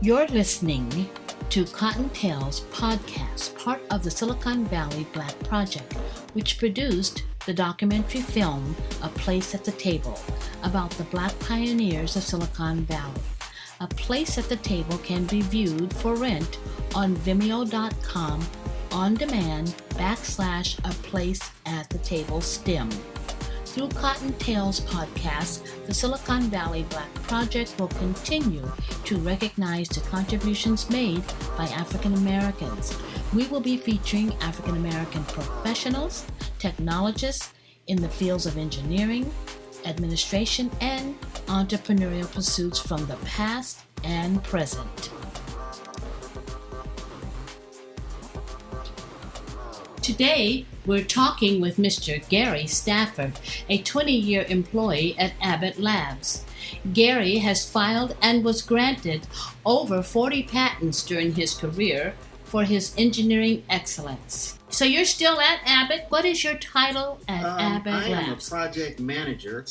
You're listening to Cottontail's Podcast, part of the Silicon Valley Black Project, which produced the documentary film A Place at the Table about the Black pioneers of Silicon Valley. A Place at the Table can be viewed for rent on Vimeo.com on demand /A Place at the Table STEM. Through Cottontail's podcast, the Silicon Valley Black Project will continue to recognize the contributions made by African Americans. We will be featuring African American professionals, technologists in the fields of engineering, administration, and entrepreneurial pursuits from the past and present. Today, we're talking with Mr. Gary Stafford, a 20-year employee at Abbott Labs. Gary has filed and was granted over 40 patents during his career for his engineering excellence. So you're still at Abbott. What is your title at Abbott Labs? I am a project manager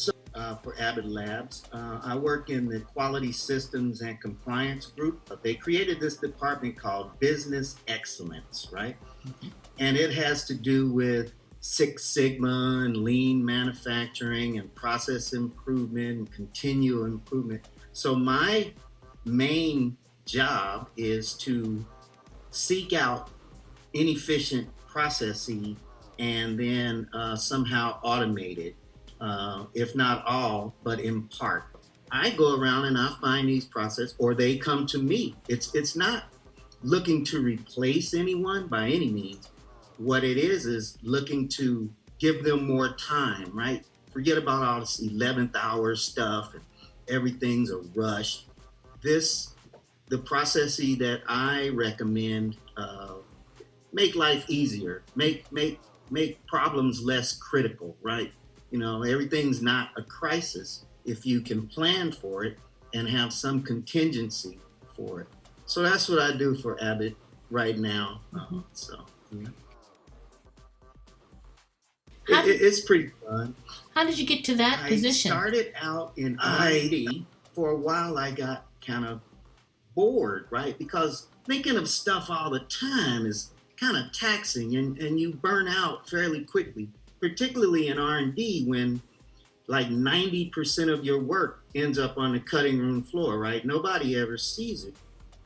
for Abbott Labs. I work in the Quality Systems and Compliance group. They created this department called Business Excellence, right? Mm-hmm. And it has to do with Six Sigma and lean manufacturing and process improvement and continual improvement. So my main job is to seek out inefficient processes and then somehow automate it, if not all, but in part. I go around and I find these processes, or they come to me. It's not looking to replace anyone by any means. What it is looking to give them more time, right? Forget about all this 11th hour stuff and everything's a rush. The processes that I recommend make life easier, make problems less critical, right? You know, everything's not a crisis if you can plan for it and have some contingency for it. So that's what I do for Abbott right now. It's pretty fun. How did you get to that position? I started out in R&D. For a while, I got kind of bored, right? Because thinking of stuff all the time is kind of taxing, and you burn out fairly quickly, particularly in R&D when like 90% of your work ends up on the cutting room floor, right? Nobody ever sees it.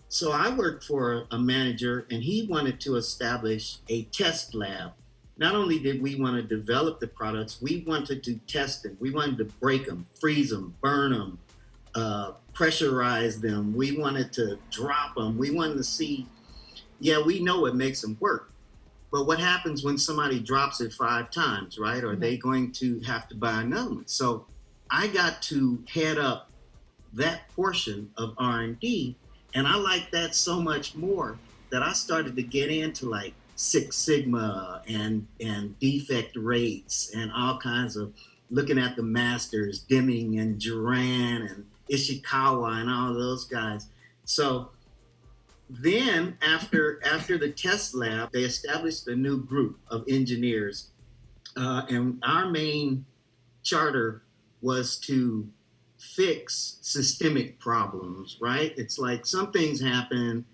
So I worked for a manager, and he wanted to establish a test lab. Not only did we want to develop the products, we wanted to test them. We wanted to break them, freeze them, burn them, pressurize them. We wanted to drop them. We wanted to see, we know it makes them work. But what happens when somebody drops it 5 times, right? Are they going to have to buy another one? So I got to head up that portion of R&D, and I liked that so much more that I started to get into like Six Sigma and defect rates and all kinds of looking at the masters, Deming and Duran and Ishikawa and all those guys. So then after the test lab, they established a new group of engineers. And our main charter was to fix systemic problems, right? It's like some things happen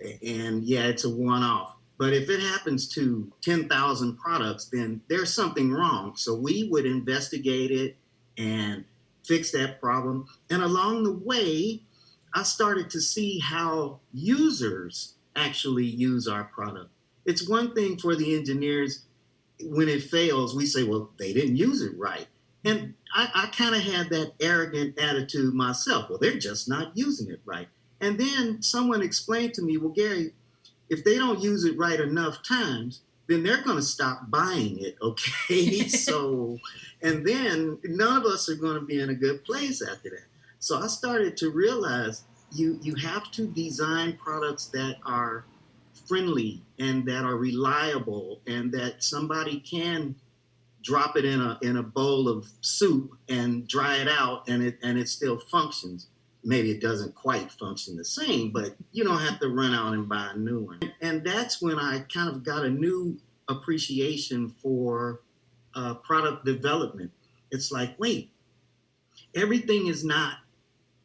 and it's a one-off. But if it happens to 10,000 products, then there's something wrong. So we would investigate it and fix that problem. And along the way, I started to see how users actually use our product. It's one thing for the engineers, when it fails, we say, well, they didn't use it right. And I kind of had that arrogant attitude myself. Well, they're just not using it right. And then someone explained to me, well, Gary, if they don't use it right enough times, then they're going to stop buying it, okay? So, and then none of us are going to be in a good place after that. So I started to realize you have to design products that are friendly and that are reliable and that somebody can drop it in a bowl of soup and dry it out and it still functions. Maybe it doesn't quite function the same, but you don't have to run out and buy a new one. And that's when I kind of got a new appreciation for product development. It's like, wait, everything is not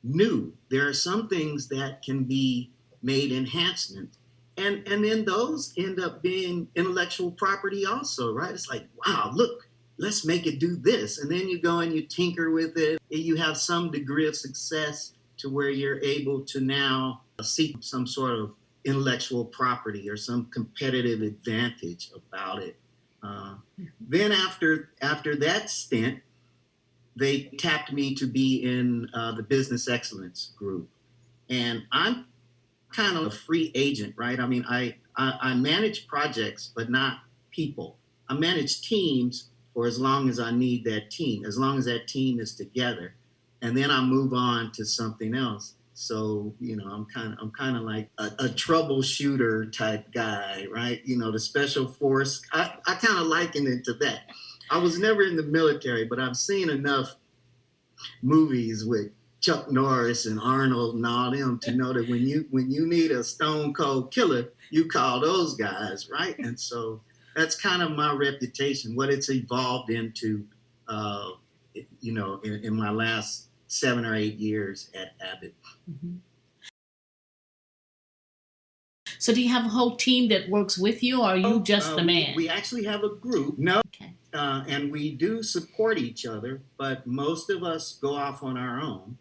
new. There are some things that can be made enhancements. And then those end up being intellectual property also, right? It's like, wow, look, let's make it do this. And then you go and you tinker with it. You have some degree of success to where you're able to now seek some sort of intellectual property or some competitive advantage about it. Then after that stint, they tapped me to be in the business excellence group. And I'm kind of a free agent, right? I mean, I manage projects, but not people. I manage teams for as long as I need that team, as long as that team is together. And then I move on to something else. So, I'm kind of like a troubleshooter type guy, right? The special force. I kind of liken it to that. I was never in the military, but I've seen enough movies with Chuck Norris and Arnold and all them to know that when you need a stone cold killer, you call those guys, right? And so that's kind of my reputation, what it's evolved into, in my last 7 or 8 years at Abbott. Mm-hmm. So do you have a whole team that works with you, or are you just the man? We actually have a group. No. Okay. And we do support each other, but most of us go off on our own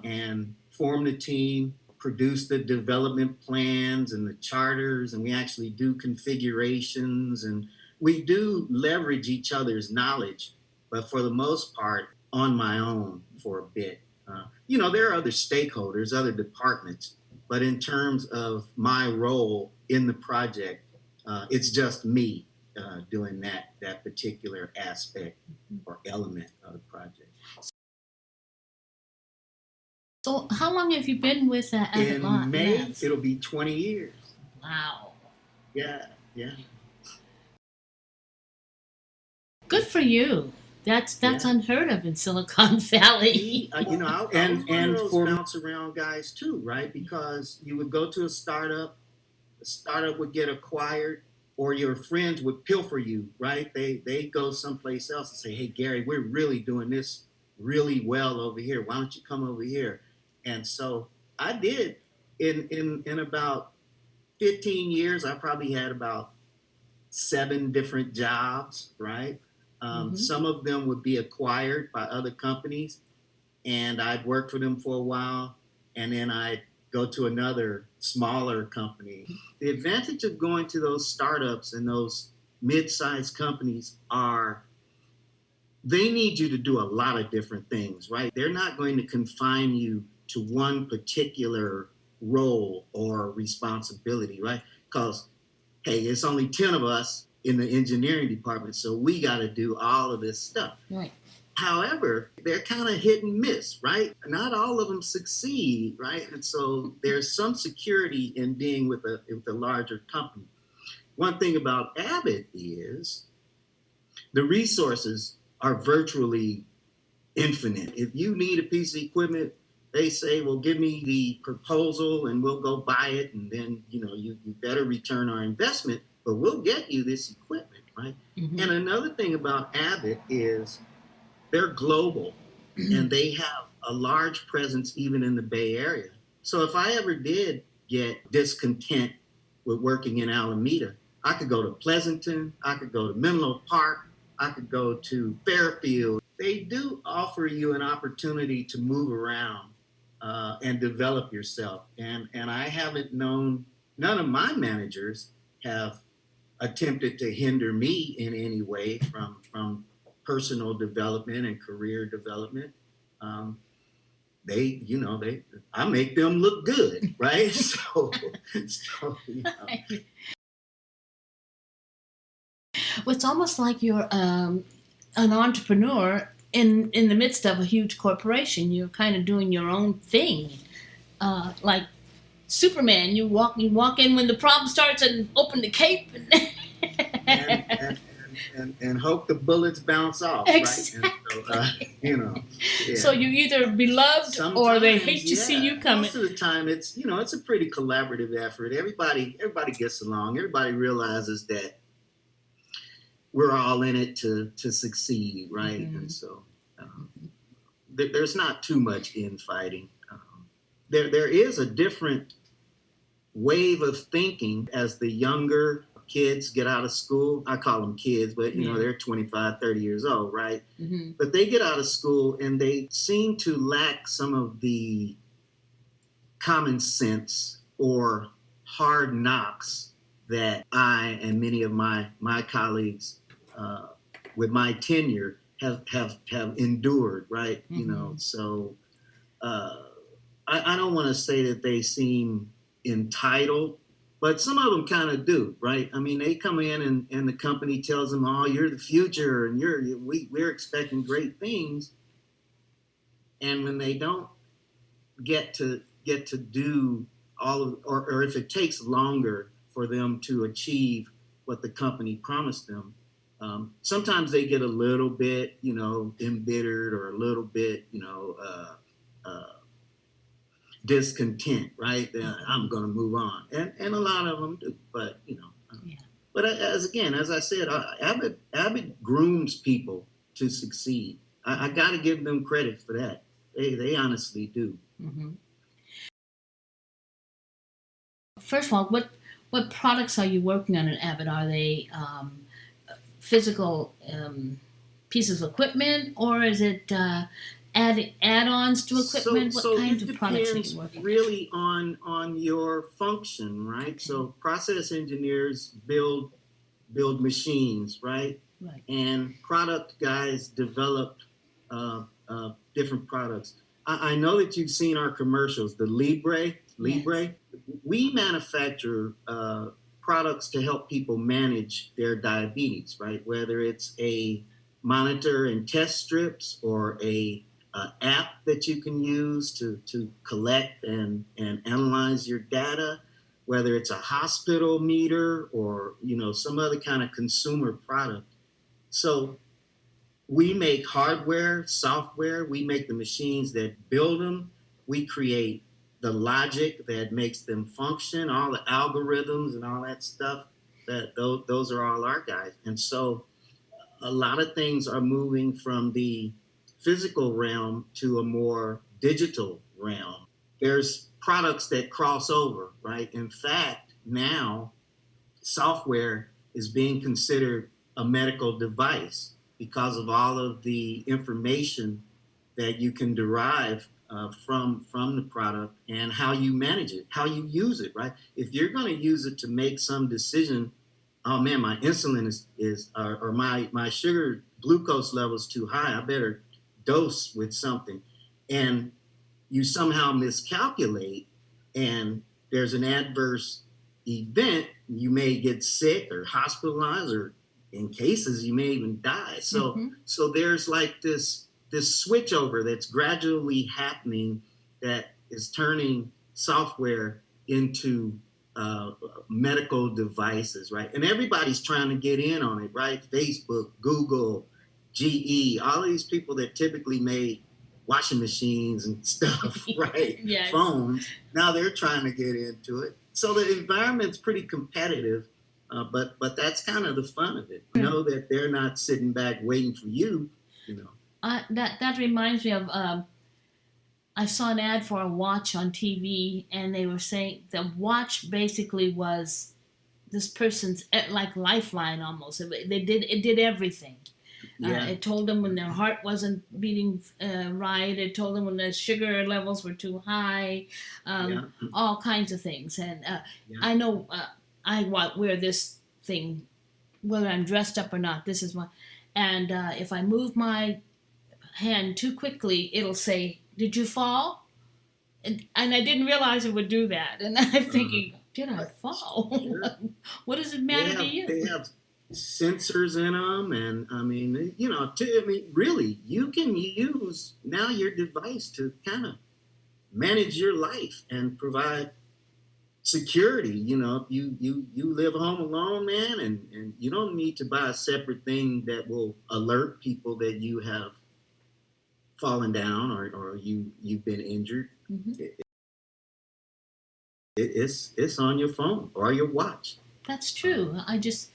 and form the team, produce the development plans and the charters, and we actually do configurations, and we do leverage each other's knowledge, but for the most part, on my own for a bit. There are other stakeholders, other departments, but in terms of my role in the project, it's just me doing that particular aspect or element of the project. So how long have you been with Abbott Labs? In May, it'll be 20 years. Wow. Yeah. Good for you. That's unheard of in Silicon Valley. And for bounce around guys too, right? Because you would go to a startup, the startup would get acquired, or your friends would pilfer you, right? They go someplace else and say, hey, Gary, we're really doing this really well over here. Why don't you come over here? And so I did. In about 15 years, I probably had about 7 different jobs, right? Some of them would be acquired by other companies, and I'd work for them for a while, and then I'd go to another smaller company. The advantage of going to those startups and those mid-sized companies are they need you to do a lot of different things, right? They're not going to confine you to one particular role or responsibility, right? Because, hey, it's only 10 of us in the engineering department, so we got to do all of this stuff. Right. However, they're kind of hit and miss, right? Not all of them succeed, right? And so there's some security in being with a larger company. One thing about Abbott is the resources are virtually infinite. If you need a piece of equipment, they say, well, give me the proposal and we'll go buy it. And then, you better return our investment, but we'll get you this equipment, right? Mm-hmm. And another thing about Abbott is they're global and they have a large presence even in the Bay Area. So if I ever did get discontent with working in Alameda, I could go to Pleasanton, I could go to Menlo Park, I could go to Fairfield. They do offer you an opportunity to move around and develop yourself. And I haven't known, none of my managers have attempted to hinder me in any way from personal development and career development. I make them look good, right? so Well, it's almost like you're an entrepreneur in the midst of a huge corporation. You're kind of doing your own thing, like Superman. You walk in when the problem starts and open the cape and hope the bullets bounce off, exactly. Right? And so, yeah. So you're either beloved sometimes, or they hate to see you coming. Most of the time, it's a pretty collaborative effort. Everybody gets along. Everybody realizes that we're all in it to succeed, right? Mm-hmm. And so there's not too much infighting. there is a different wave of thinking as the younger kids get out of school. I call them kids, but they're 25, 30 years old, right? Mm-hmm. But they get out of school and they seem to lack some of the common sense or hard knocks that I and many of my colleagues with my tenure have endured, right? Mm-hmm. So I don't want to say that they seem entitled, but some of them kind of do, right? I mean, they come in and the company tells them, "Oh, you're the future, and we're expecting great things," and when they don't get to do all of, or if it takes longer for them to achieve what the company promised them, sometimes they get a little bit, embittered or a little bit, discontent, right? I'm going to move on, and a lot of them do, but Yeah. But as I said, Abbott grooms people to succeed. I got to give them credit for that. They honestly do. Mm-hmm. First of all, what products are you working on at Abbott? Are they physical pieces of equipment, or is it add-ons to equipment? What kinds of products are you working on? Really on your function, right? Okay. So process engineers build machines, right? Right. And product guys develop different products. I know that you've seen our commercials, the Libre. Yes. We manufacture products to help people manage their diabetes, right? Whether it's a monitor and test strips or a app that you can use to collect and analyze your data, whether it's a hospital meter or some other kind of consumer product. So we make hardware, software, we make the machines that build them, we create the logic that makes them function, all the algorithms and all that stuff. That those are all our guys. And so a lot of things are moving from the physical realm to a more digital realm. There's products that cross over, right? In fact, now software is being considered a medical device because of all of the information that you can derive from the product and how you manage it, how you use it, right? If you're going to use it to make some decision, oh man, my insulin is or my sugar glucose level is too high, I better dose with something, and you somehow miscalculate and there's an adverse event, you may get sick or hospitalized, or in cases you may even die. So there's like this switch over that's gradually happening that is turning software into medical devices, right? And everybody's trying to get in on it, right? Facebook, Google, GE, all of these people that typically made washing machines and stuff, right? Yes. Phones. Now they're trying to get into it. So the environment's pretty competitive, but that's kind of the fun of it. You know that they're not sitting back waiting for you, That reminds me of I saw an ad for a watch on TV, and they were saying the watch basically was this person's like lifeline almost. It did everything. Yeah. It told them when their heart wasn't beating right. It told them when their sugar levels were too high. All kinds of things. And I know I wear this thing, whether I'm dressed up or not. This is my, and if I move my hand too quickly, it'll say, "Did you fall?" And I didn't realize it would do that. And I'm thinking, did I fall? Sure. What does it matter to you? They have sensors in them, and I mean, really, you can use now your device to kind of manage your life and provide security. You live home alone, man, and you don't need to buy a separate thing that will alert people that you have fallen down or you've been injured. Mm-hmm. It's on your phone or your watch. That's true. I just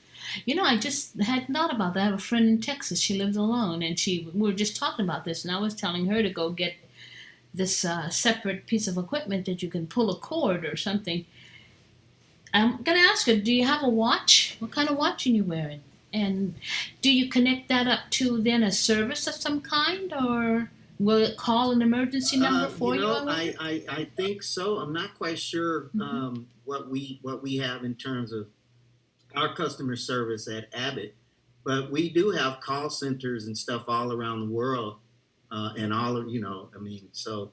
hadn't thought about that. I have a friend in Texas. She lives alone, and we were just talking about this, and I was telling her to go get this separate piece of equipment that you can pull a cord or something. I'm going to ask you, do you have a watch? What kind of watch are you wearing? And do you connect that up to then a service of some kind, or will it call an emergency number for you? I think so. I'm not quite sure what we have in terms of our customer service at Abbott, but we do have call centers and stuff all around the world, and all of so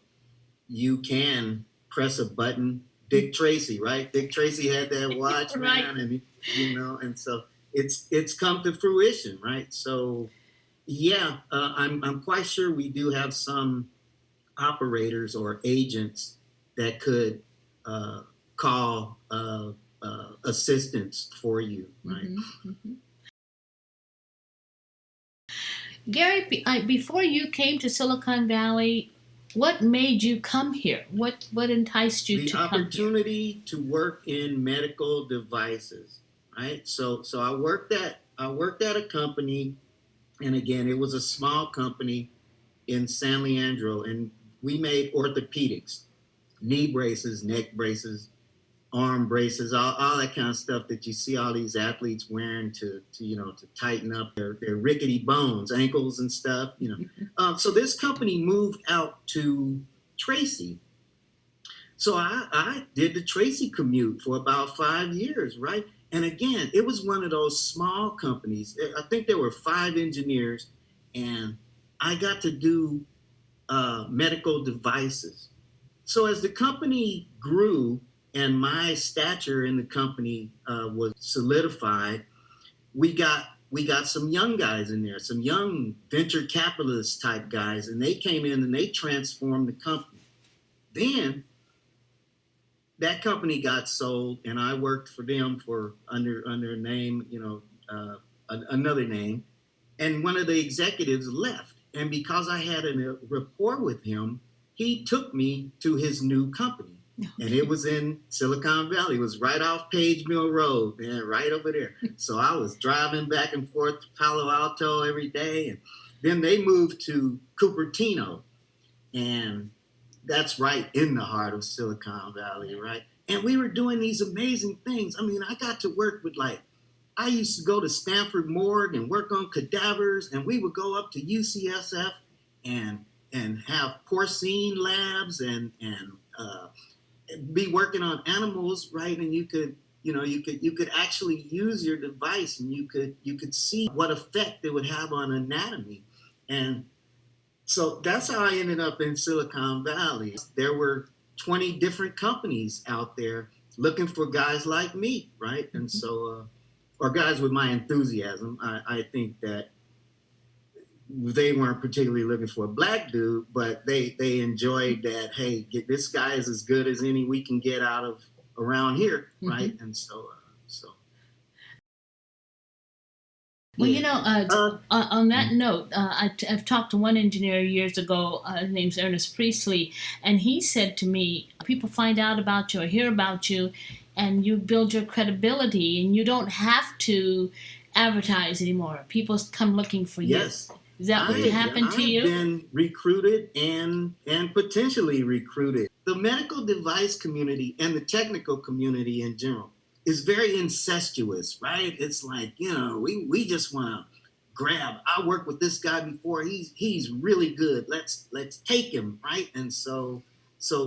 you can press a button. Dick Tracy, right? Dick Tracy had that watch, Right. man, and and so it's come to fruition, right? So yeah, I'm quite sure we do have some operators or agents that could call assistance for you, right? Mm-hmm, mm-hmm. Gary, before you came to Silicon Valley, what made you come here? What enticed you to come here? The opportunity to work in medical devices, right? So I worked at a company, and again, it was a small company in San Leandro, and we made orthopedics, knee braces, neck braces, arm braces, all that kind of stuff that you see all these athletes wearing to tighten up their rickety bones, ankles and stuff, So this company moved out to Tracy. So I did the Tracy commute for about 5 years, right? And again, it was one of those small companies. I think there were 5 engineers, and I got to do medical devices. So as the company grew and my stature in the company was solidified, we got some young guys in there, some young venture capitalist type guys, and they came in and they transformed the company. Then that company got sold, and I worked for them for under a name, another name, and one of the executives left. And because I had a rapport with him, he took me to his new company. And it was in Silicon Valley. It was right off Page Mill Road, man, right over there. So I was driving back and forth to Palo Alto every day. And then they moved to Cupertino. And that's right in the heart of Silicon Valley, right? And we were doing these amazing things. I mean, I got to work with I used to go to Stanford Morgue and work on cadavers, and we would go up to UCSF and have porcine labs and be working on animals, right? And you could actually use your device, and you could see what effect it would have on anatomy. And so that's how I ended up in Silicon Valley. There were 20 different companies out there looking for guys like me, right? And so, or guys with my enthusiasm. I think that they weren't particularly looking for a black dude, but they enjoyed that, hey, this guy is as good as any we can get out of around here, right? And so. Well, on that note, I've talked to one engineer years ago. His name's Ernest Priestley, and he said to me, people find out about you or hear about you, and you build your credibility, and you don't have to advertise anymore. People come looking for you. Yes. Is that what happened to you? I've been recruited and potentially recruited. The medical device community and the technical community in general is very incestuous, right? It's like, we just want to grab. I worked with this guy before. He's really good. Let's take him, right? And so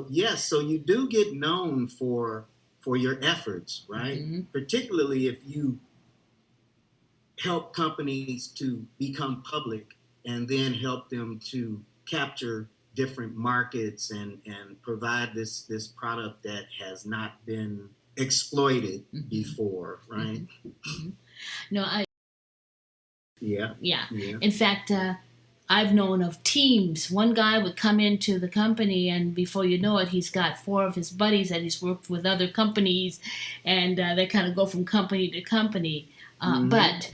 yes, so you do get known for your efforts, right? Mm-hmm. Particularly if you help companies to become public and then help them to capture different markets and provide this product that has not been exploited before, right? Mm-hmm. No, Yeah. In fact, I've known of teams. One guy would come into the company, and before you know it, he's got 4 of his buddies that he's worked with other companies, and they kind of go from company to company. And it's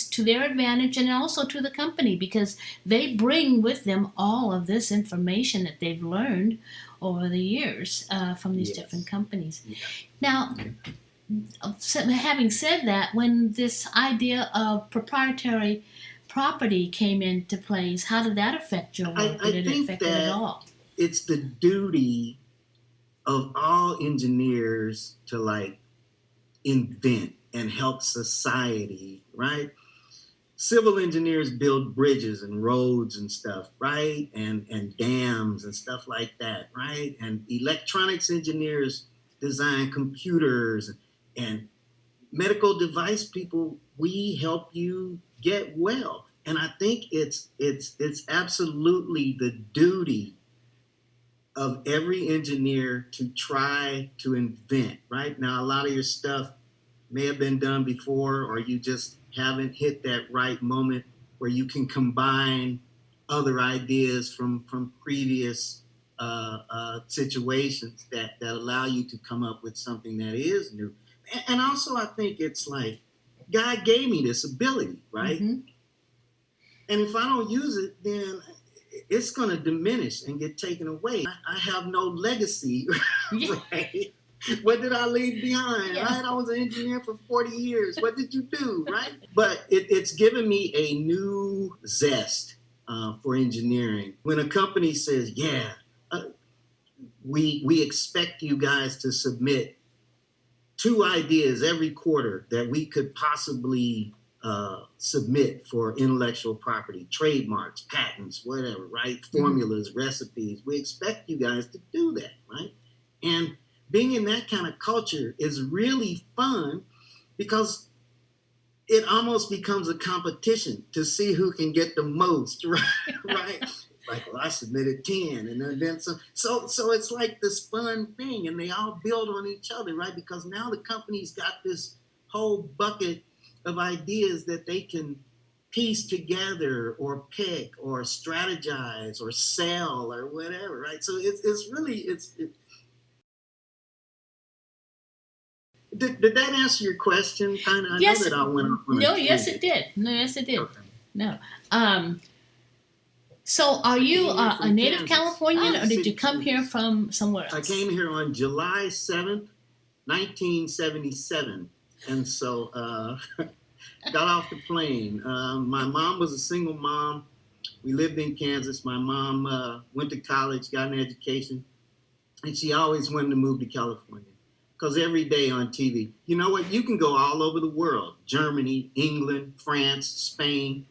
to their advantage and also to the company, because they bring with them all of this information that they've learned over the years from these different companies. Yeah. Now, having said that, when this idea of proprietary property came into place, how did that affect your work? Did it affect it at all? It's the duty of all engineers to like invent and help society, right? Civil engineers build bridges and roads and stuff, right? And dams and stuff like that, right? And electronics engineers design computers, and medical device people, we help you get well. And I think it's absolutely the duty of every engineer to try to invent, right? Now, a lot of your stuff may have been done before, or you just haven't hit that right moment where you can combine other ideas from previous situations that allow you to come up with something that is new. And also, I think it's like, God gave me this ability, right? Mm-hmm. And if I don't use it, then it's going to diminish and get taken away. I have no legacy, right? What did I leave behind, right? I was an engineer for 40 years. What did you do, right? But it's given me a new zest for engineering. When a company says, we expect you guys to submit 2 ideas every quarter that we could possibly submit for intellectual property, trademarks, patents, whatever, right? Formulas, recipes. We expect you guys to do that, right? And being in that kind of culture is really fun because it almost becomes a competition to see who can get the most, right? Right? Like, well, I submitted 10 and then some. So it's like this fun thing, and they all build on each other, right? Because now the company's got this whole bucket of ideas that they can piece together or pick or strategize or sell or whatever, right? So it's really. Did that answer your question? Kind of. Yes. I know that I went off on No. Yes, it did. No. Yes, it did. Okay. No. So are you a native Californian, or did you come here from somewhere else? I came here on July 7th, 1977. And so got off the plane. My mom was a single mom. We lived in Kansas. My mom went to college, got an education, and she always wanted to move to California. Because every day on TV, you know what? You can go all over the world, Germany, England, France, Spain,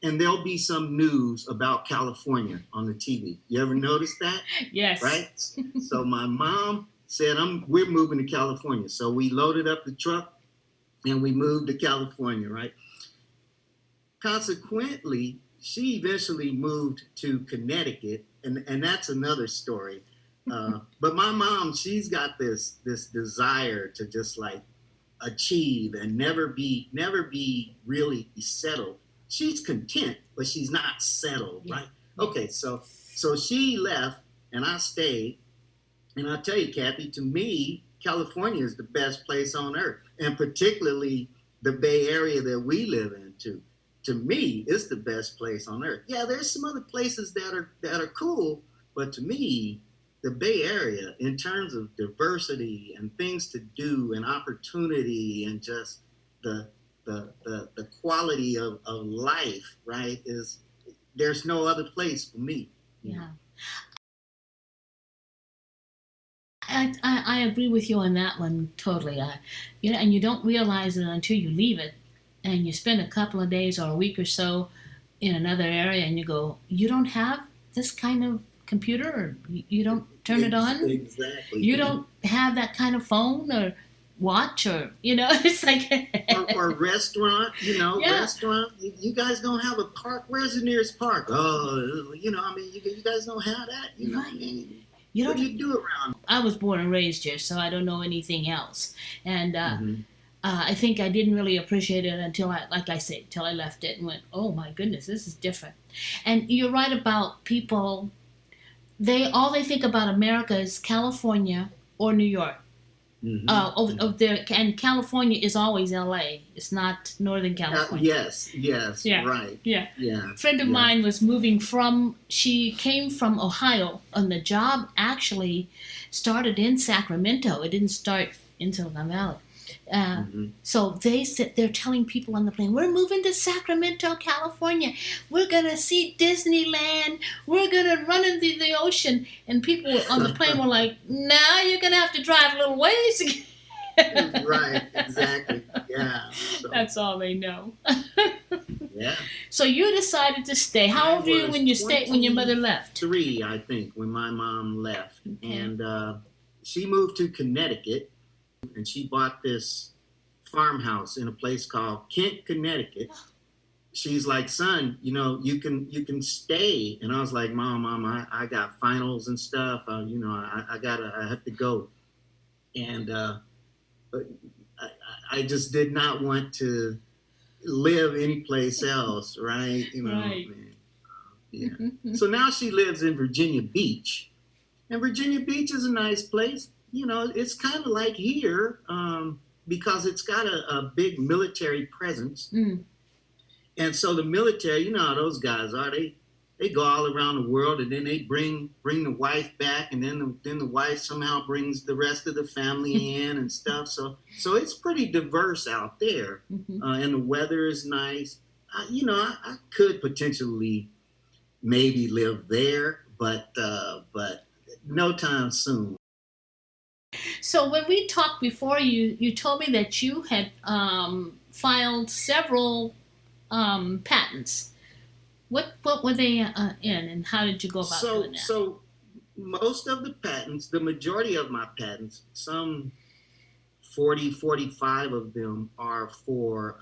and there'll be some news about California on the TV. You ever notice that? Yes. Right? So my mom said, we're moving to California. So we loaded up the truck and we moved to California, right? Consequently, she eventually moved to Connecticut, and that's another story. But my mom, she's got this desire to just like achieve and never be really settled. She's content, but she's not settled, right? Okay, so she left and I stayed. And I'll tell you, Kathy, to me, California is the best place on earth, and particularly the Bay Area that we live in too. To me, it's the best place on earth. Yeah, there's some other places that are cool, but to me, the Bay Area, in terms of diversity and things to do and opportunity and just the quality of life, right, there's no other place for me. Yeah. I agree with you on that one totally. And you don't realize it until you leave it, and you spend a couple of days or a week or so in another area, and you go, you don't have this kind of computer, or you don't turn it on. Exactly. You don't have that kind of phone or watch, or it's like or restaurant. Restaurant. You guys don't have a park. Where's the nearest park? Oh, you guys don't have that. Right. What do you do around? I was born and raised here, so I don't know anything else. And I think I didn't really appreciate it until I left it and went, oh my goodness, this is different. And you're right about people. All they think about America is California or New York. Mm-hmm. And California is always LA. It's not Northern California. Yes. Yeah. Right. Yeah. Yeah. A friend of mine was she came from Ohio, and the job actually started in Sacramento. It didn't start in Silicon Valley. So they sit there telling people on the plane, we're moving to Sacramento, California. We're going to see Disneyland. We're going to run into the ocean. And people on the plane were like, nah, you're going to have to drive a little ways. Right, exactly. Yeah. So, that's all they know. yeah. So you decided to stay. How old were you when you stayed, when your mother left? 3, I think, when my mom left. Okay. And she moved to Connecticut, and she bought this farmhouse in a place called Kent, Connecticut. She's like, son, you can stay. And I was like, Mom, I got finals and stuff. I have to go. And but I just did not want to live anyplace else, right? Right. Yeah. So now she lives in Virginia Beach, and Virginia Beach is a nice place. It's kind of like here because it's got a big military presence, and so the military, you know how those guys are. They go all around the world, and then they bring the wife back, and then the wife somehow brings the rest of the family in and stuff. So it's pretty diverse out there, and the weather is nice. I could potentially maybe live there, but no time soon. So when we talked before, you told me that you had filed several patents. What were they in, and how did you go about doing that? So most of the patents, the majority of my patents, some 45 of them are for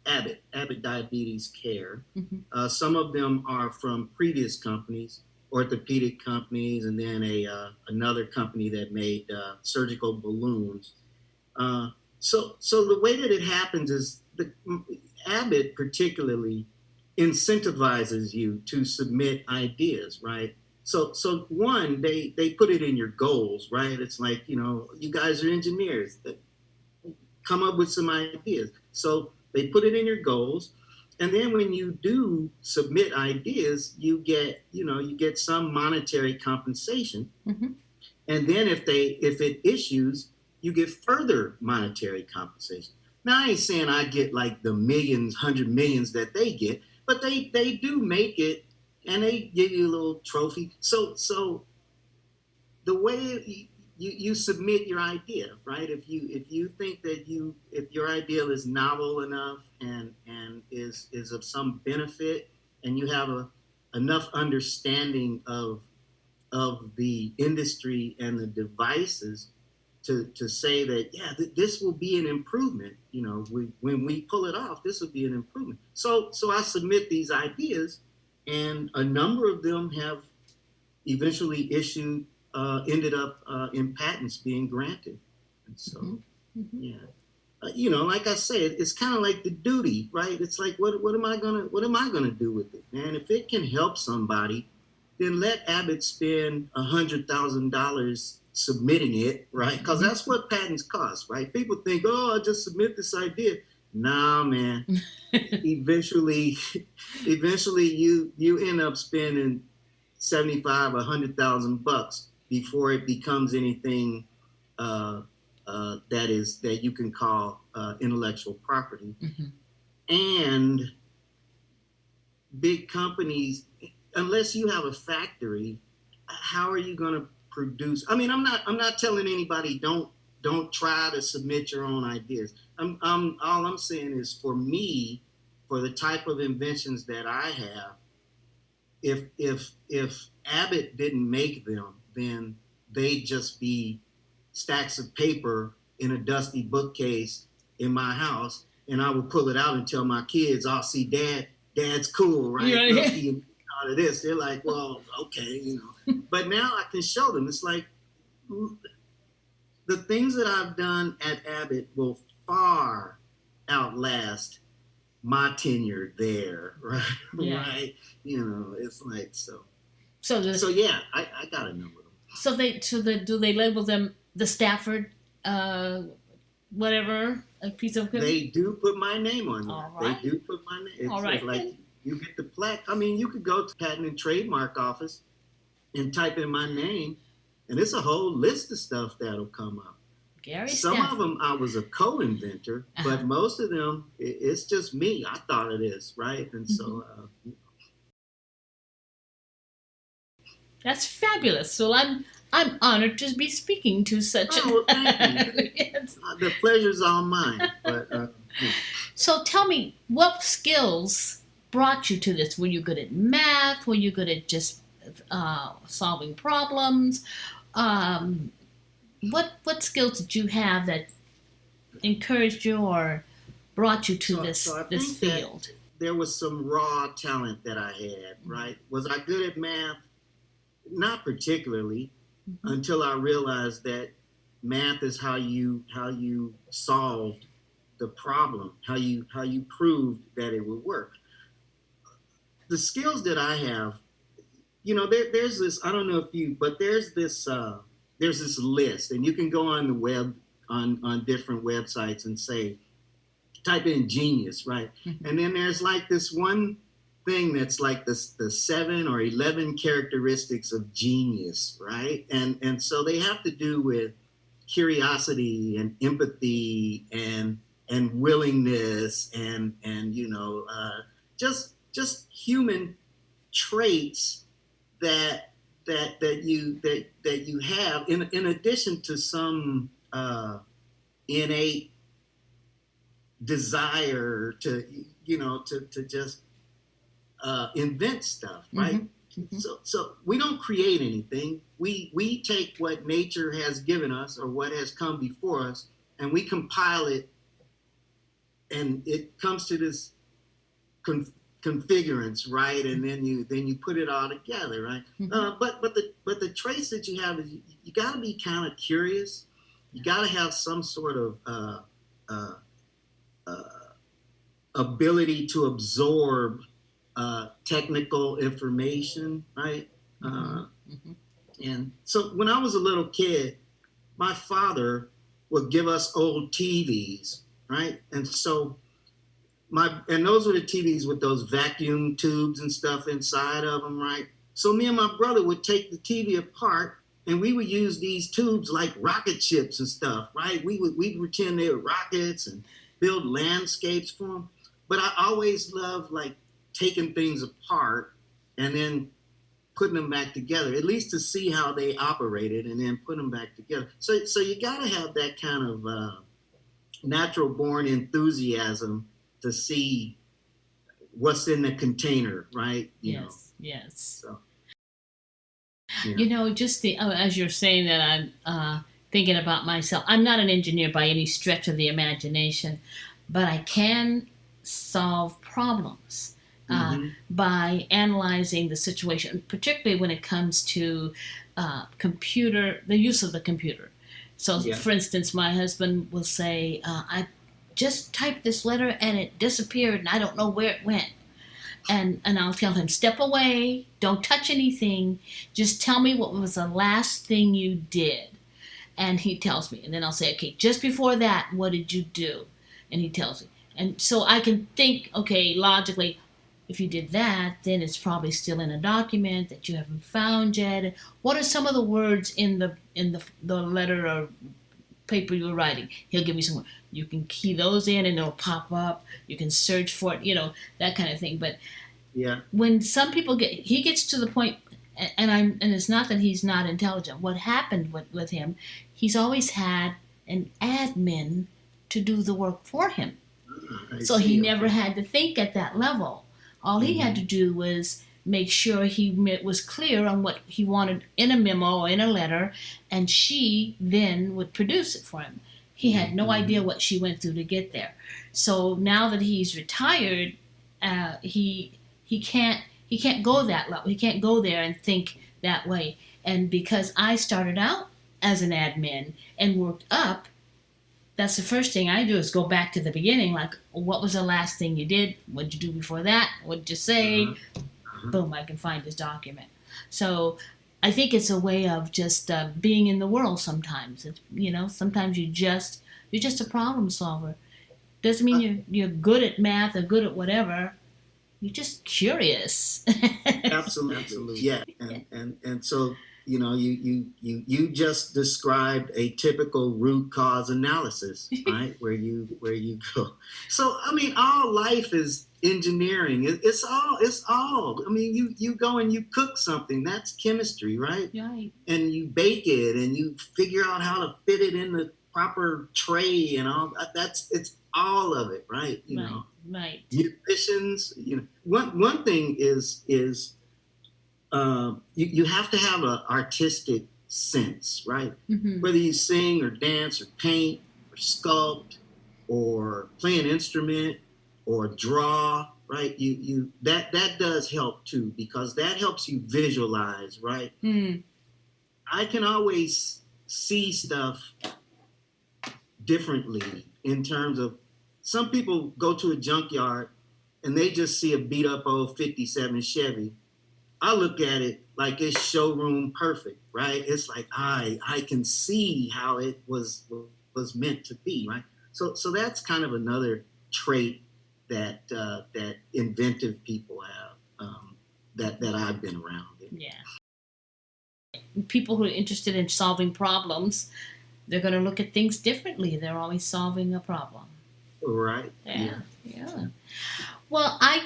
Abbott Diabetes Care. Some of them are from previous companies, orthopedic companies, and then another company that made surgical balloons. So the way that it happens is Abbott particularly incentivizes you to submit ideas, right? So one, they put it in your goals, right? It's like, you guys are engineers, come up with some ideas. So they put it in your goals. And then when you do submit ideas, you get some monetary compensation. And then if it issues, you get further monetary compensation. Now, I ain't saying I get like the millions, 100 millions that they get, but they do make it, and they give you a little trophy. So the way you submit your idea, right? If you think that if your idea is novel enough and is of some benefit, and you have enough understanding of the industry and the devices to say that, this will be an improvement. When we pull it off, this will be an improvement. So I submit these ideas, and a number of them have eventually ended up in patents being granted. And so, like I said, it's kind of like the duty, right? It's like, what am I gonna do with it, man? If it can help somebody, then let Abbott spend $100,000 submitting it, right? Because that's what patents cost, right? People think, I just submit this idea. Nah, man. Eventually you end up spending $75,000, $100,000 before it becomes anything that you can call intellectual property. And big companies, unless you have a factory, how are you going to produce? I mean, I'm not telling anybody don't try to submit your own ideas. All I'm saying is, for me, for the type of inventions that I have, if Abbott didn't make them, then they'd just be stacks of paper in a dusty bookcase in my house, and I would pull it out and tell my kids, see, dad's cool, right? Yeah. Out of this, they're like, well, okay, But now I can show them. It's like the things that I've done at Abbott will far outlast my tenure there, right? Yeah. Right? It's like so. So yeah, I got a number of them. Do they label them the Stafford whatever, a piece of equipment? They do put my name on there. All right. They do put my name. It's all right. Like you get the plaque. I mean, you could go to Patent and Trademark Office and type in my name, and it's a whole list of stuff that'll come up. Gary Some Stafford. of them I was a co-inventor, but most of them it's just me. I thought it is, right? And so That's fabulous. So I'm honored to be speaking to such well, thank you. Yes. The pleasure's all mine. But So tell me, what skills brought you to this? Were you good at math? Were you good at just solving problems? What skills did you have that encouraged you or brought you to this field? There was some raw talent that I had, right? Was I good at math? Not particularly, until I realized that math is how you solved the problem, how you proved that it would work. The skills that I have, there's this, I don't know if you, but there's this list, and you can go on the web, on different websites and say, type in genius, right? And then there's like this one thing that's like the 7 or 11 characteristics of genius, right? And so they have to do with curiosity and empathy and willingness and just human traits that you have in addition to some innate desire to just invent stuff, right? So we don't create anything. We take what nature has given us or what has come before us, and we compile it, and it comes to this configurance, right? And then you put it all together, right? But the traits that you have is you got to be kind of curious. You got to have some sort of ability to absorb technical information, right? And so when I was a little kid, my father would give us old TVs, right? And so and those were the TVs with those vacuum tubes and stuff inside of them, right? So me and my brother would take the TV apart, and we would use these tubes like rocket ships and stuff, right? We'd pretend they were rockets and build landscapes for them. But I always loved like taking things apart and then putting them back together, at least to see how they operated, and then put them back together. So you got to have that kind of natural born enthusiasm to see what's in the container, right? Yes. So, yeah. Just as you're saying that, I'm thinking about myself. I'm not an engineer by any stretch of the imagination, but I can solve problems by analyzing the situation, particularly when it comes to the use of the computer. So, for instance, my husband will say, I just typed this letter and it disappeared and I don't know where it went. And I'll tell him, step away, don't touch anything, just tell me what was the last thing you did. And he tells me, and then I'll say, okay, just before that, what did you do? And he tells me. And so I can think, okay, logically, if you did that, then it's probably still in a document that you haven't found yet. What are some of the words in the letter or paper you were writing? He'll give me some words. You can key those in and it'll pop up. You can search for it, that kind of thing. But when some people he gets to the point, and it's not that he's not intelligent. What happened with him, he's always had an admin to do the work for him. So he never had to think at that level. All he had to do was make sure he was clear on what he wanted in a memo or in a letter, and she then would produce it for him. He had no idea what she went through to get there. So now that he's retired, he can't go that level. He can't go there and think that way. And because I started out as an admin and worked up, that's the first thing I do is go back to the beginning. Like, what was the last thing you did? What did you do before that? What did you say? Boom, I can find this document. So I think it's a way of just being in the world sometimes. Sometimes you're just a problem solver. Doesn't mean you're good at math or good at whatever. You're just curious. Absolutely. Yeah. And so You just described a typical root cause analysis, right? where you go. So I mean, all life is engineering. It's all. I mean, you go and you cook something. That's chemistry, right? Right. And you bake it, and you figure out how to fit it in the proper tray, and all that. It's all of it, right? Right. Musicians. One thing is. You have to have an artistic sense, right? Mm-hmm. Whether you sing or dance or paint or sculpt or play an instrument or draw, right? That does help too, because that helps you visualize, right? Mm. I can always see stuff differently in terms of, some people go to a junkyard and they just see a beat up old 57 Chevy. I look at it like it's showroom perfect, right? It's like I can see how it was meant to be, right? So that's kind of another trait that inventive people have, that I've been around. Yeah. People who are interested in solving problems, they're going to look at things differently. They're always solving a problem. Right. Yeah. Well, I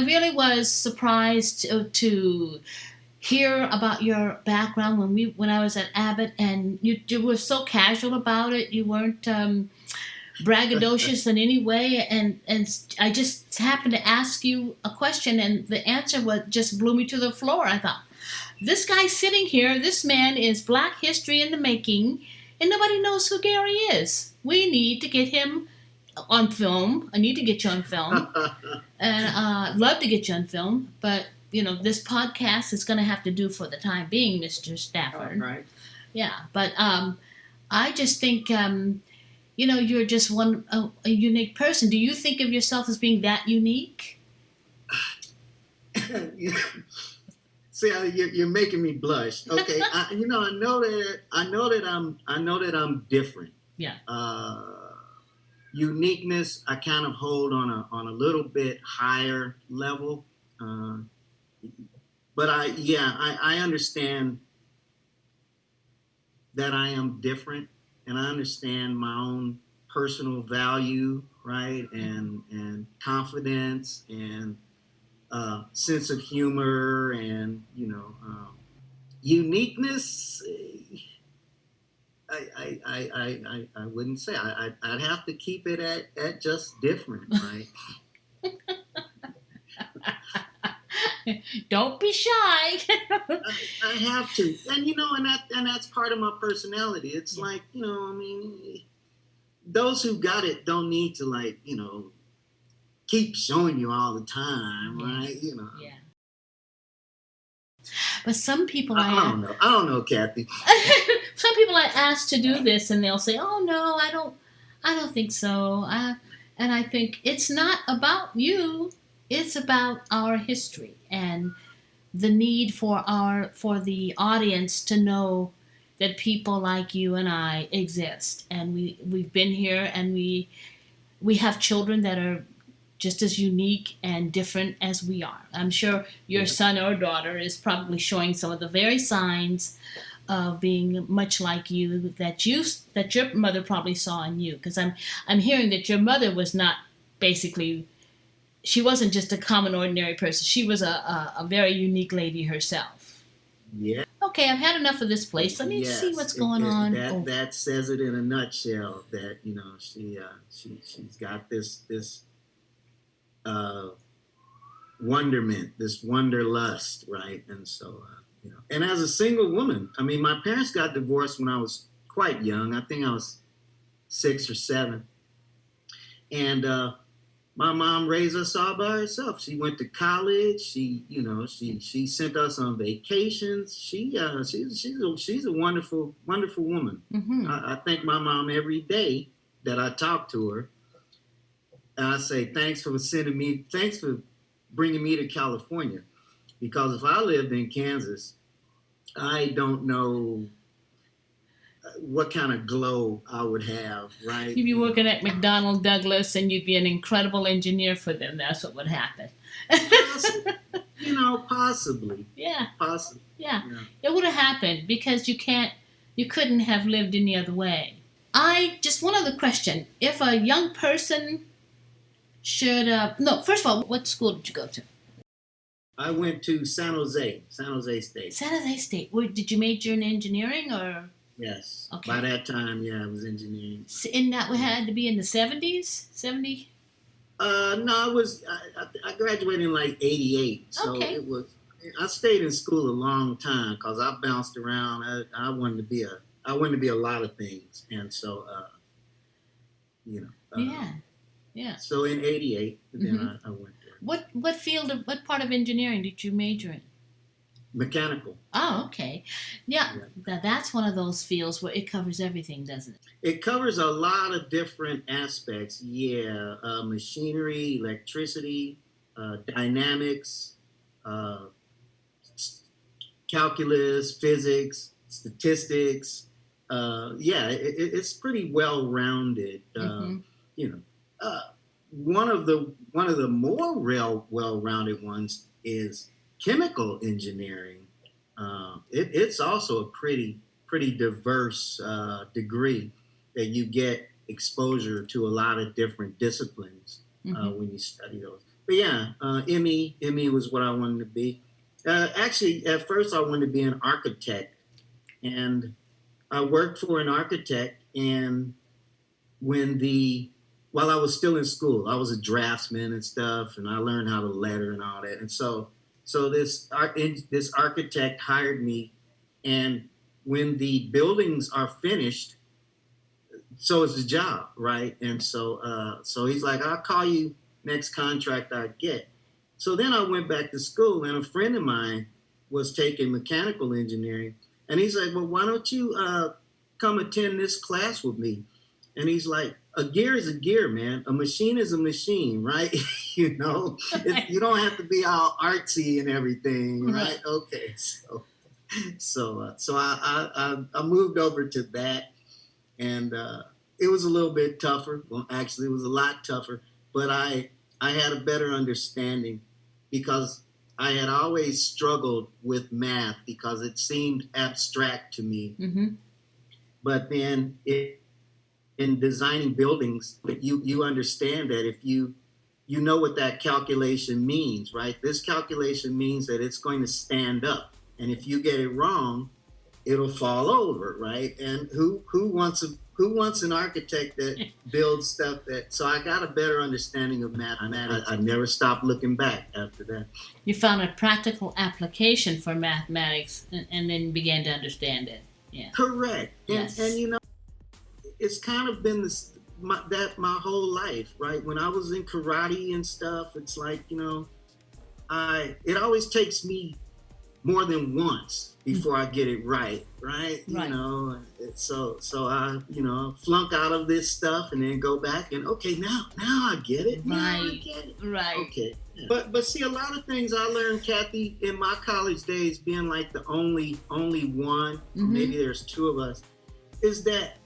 really was surprised to hear about your background when I was at Abbott, and you were so casual about it. You weren't braggadocious in any way, and I just happened to ask you a question, and the answer just blew me to the floor. I thought, this guy sitting here, this man is Black history in the making, and nobody knows who Gary is. We need to get him on film. I need to get you on film, and I'd love to get you on film. But this podcast is going to have to do for the time being, Mr. Stafford. Right. Yeah, but I just think you're just a unique person. Do you think of yourself as being that unique? See, you're making me blush. Okay, I know that I'm different. Yeah. Uniqueness, I kind of hold on a little bit higher level, but I understand that I am different, and I understand my own personal value, right, and confidence and sense of humor, and uniqueness. I wouldn't say. I'd have to keep it at just different, right? Don't be shy. I have to, and that's part of my personality. It's like, I mean, those who got it don't need to keep showing you all the time, right? Yeah. But some people I don't know, Kathy. Some people I ask to do this, and they'll say, "Oh no, I don't think so." And I think it's not about you; it's about our history and the need for the audience to know that people like you and I exist, and we've been here, and we have children that are just as unique and different as we are. I'm sure your son or daughter is probably showing some of the very signs of being much like you that your mother probably saw in you. Because I'm hearing that your mother was not basically, she wasn't just a common ordinary person. She was a very unique lady herself. Yeah. Okay, I've had enough of this place. Let me see what's going on. That says it in a nutshell. That she's got this wonderment, this wanderlust, right? And so, and as a single woman, I mean, my parents got divorced when I was quite young. I think I was 6 or 7. And my mom raised us all by herself. She went to college. She sent us on vacations. She's a wonderful, wonderful woman. Mm-hmm. I thank my mom every day that I talk to her. And I say, thanks for bringing me to California. Because if I lived in Kansas, I don't know what kind of glow I would have, right? You'd be working at McDonnell Douglas, and you'd be an incredible engineer for them. That's what would happen. Possibly. Yeah. Possibly. Yeah. It would have happened because you couldn't have lived any other way. Just one other question. If a young person should, first of all, what school did you go to? I went to San Jose State. San Jose State. Did you major in engineering or? Yes. Okay. By that time, it was engineering. And that had to be in the 70s? 70? No, I graduated in like 88. So okay. I stayed in school a long time because I bounced around. I wanted to be a lot of things. And so, Yeah. So in 88, then I went there. What part of engineering did you major in? Mechanical. Oh, okay. Yeah. That's one of those fields where it covers everything, doesn't it? It covers a lot of different aspects. Yeah. Machinery, electricity, dynamics, calculus, physics, statistics. It's pretty well-rounded. One of the more well-rounded ones is chemical engineering. It's also a pretty diverse degree that you get exposure to a lot of different disciplines when you study those. But ME was what I wanted to be. Actually, at first I wanted to be an architect, and I worked for an architect. And while I was still in school, I was a draftsman and stuff, and I learned how to letter and all that. And so this architect hired me, and when the buildings are finished, so is the job, right? And so he's like, I'll call you next contract I get. So then I went back to school, and a friend of mine was taking mechanical engineering, and he's like, well, why don't you come attend this class with me? And he's like, a gear is a gear, man. A machine is a machine, right? You don't have to be all artsy and everything, right? Okay, so I moved over to that, and it was a little bit tougher. Well, actually, it was a lot tougher, but I had a better understanding because I had always struggled with math because it seemed abstract to me. Mm-hmm. But then in designing buildings, you understand that if you know what that calculation means, right? This calculation means that it's going to stand up. And if you get it wrong, it'll fall over, right? And who wants an architect that builds stuff that? So I got a better understanding of mathematics. I never stopped looking back after that. You found a practical application for mathematics, and then began to understand it. Yeah. Correct. Yes. And it's kind of been my whole life, right? When I was in karate and stuff, it's like it always takes me more than once before I get it right? Right. So I flunk out of this stuff and then go back and okay, now I get it. Right. Now I get it. Right. Okay. Yeah. But see, a lot of things I learned, Kathy, in my college days, being like the only one, mm-hmm. maybe there's two of us, is that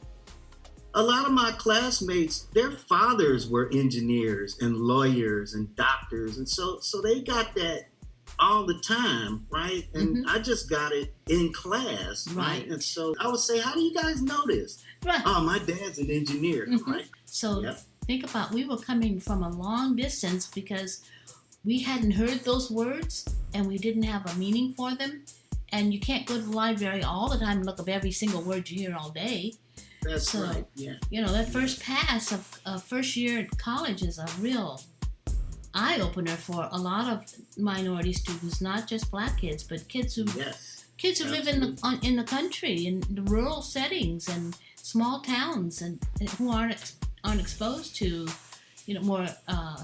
a lot of my classmates, their fathers were engineers and lawyers and doctors, and so they got that all the time, right? And mm-hmm. I just got it in class, right? And so I would say, how do you guys know this? Right. Oh, my dad's an engineer, mm-hmm. right? So think about, we were coming from a long distance because we hadn't heard those words and we didn't have a meaning for them. And you can't go to the library all the time and look up every single word you hear all day. That's right, yeah. That first pass of first year at college is a real eye-opener for a lot of minority students, not just black kids, but kids who live in the country, in the rural settings and small towns, and who aren't exposed to more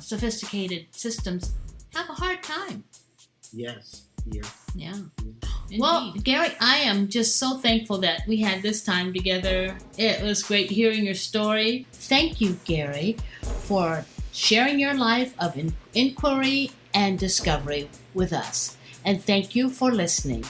sophisticated systems, have a hard time. Yes. Yeah. Well, Gary, I am just so thankful that we had this time together. It was great hearing your story. Thank you, Gary, for sharing your life of inquiry and discovery with us. And thank you for listening.